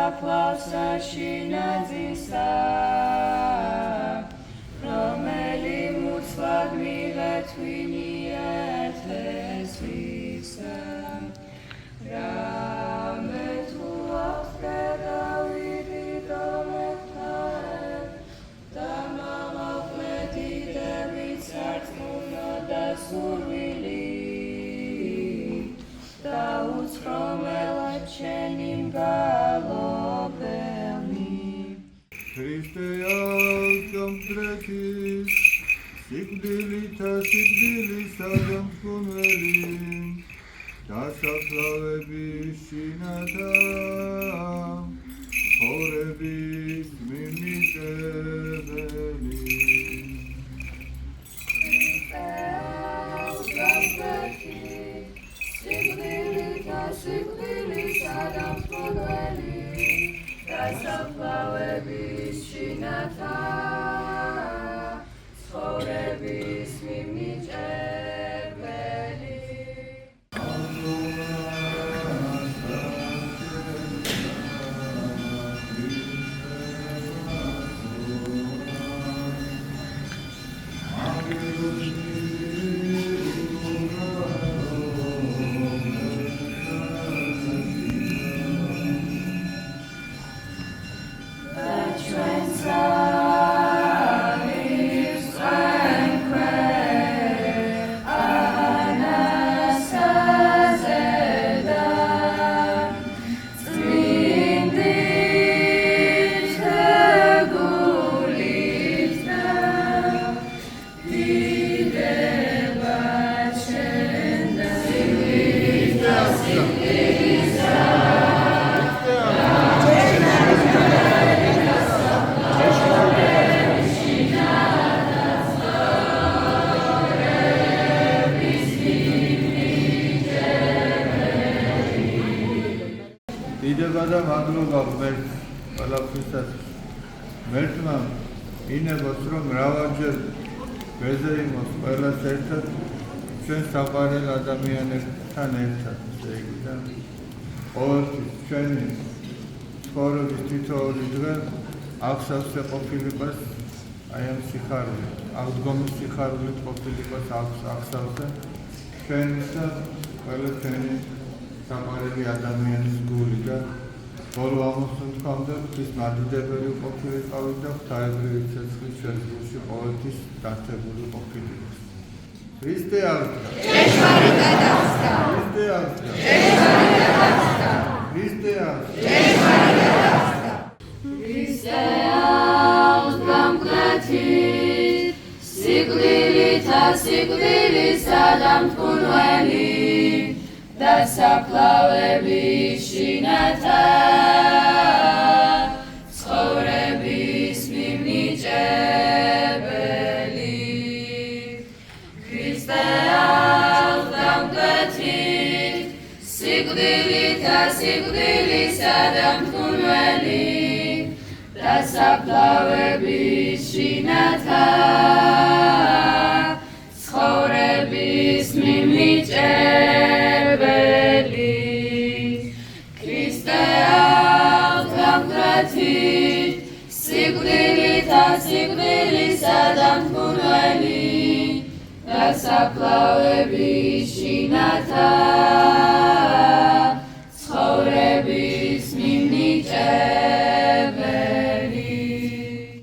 დასაფლავსა შინაძისა, რომელი მუცლად მიღეთვინიეთ ესვისა. რამე თუ აქვს გადავიდი დომეთაებ, და მამაყმეთი დებით სარწმუნო და სურვილი, და უცხრომელად შენი მგალობელნი. Χριστέ გამგრეთის, სიკვდილითა სიკვდილისა დამსხუნველი, დასაფლავების შინათა, ცხოვრების მიმიტებელი. სიკვდილითა სიკვდილისა დამსხუნველი, დასაფლავების შინათა, ცხოვრების მიმიჭებელი. დიდება და მადლობა ღმერთს ყველაფრისას. ღმერთმა ინებოს, რომ მრავალჯერ გვეზეიმოს ყველას ერთად, ჩვენ საყვარელ ადამიანებთან ერთად. ესე იგი და ყოველთვის ჩვენი ცხოვრების თითოეული დღე აღსავსე ყოფილიყოს აი ამ სიხარულით, აღდგომის სიხარულით ყოფილიყოს აღსავსე ჩვენის და ყველა ჩვენი საყვარელი ადამიანის გული და ბოლო ამოსუნთქვამდე ღვთის მადიდებელი ყოფილიყავით და ღვთაებრივი ცეცხლით ჩვენ გულში ყოველთვის დათებული ყოფილიყოს. ქრისტე აღდგა. ჭეშმარიტად აღსდგა. ქრისტე აღსდგა. ჭეშმარიტად აღსდგა. ქრისტე აღსდგა. ჭეშმარიტად აღსდგა. ქრისტე აღსდგა მკვეთით, სიკვდილითა სიკვდილისა დამსხუნველი, დასაფლავების შინათა, ცხოვრების მიმიჭებელი. ქრისტე აღსდგა მკვეთით, სიკვდილითა სიკვდილისა დამსხუნველი, დასაფლავების შინათა, ცხოვრების მიმიჭებელი. ქრისტე აღსდგა მკვეთით, სიკვდილითა სიკვდილისა დამსხუნველი, დასაფლავების შინათა,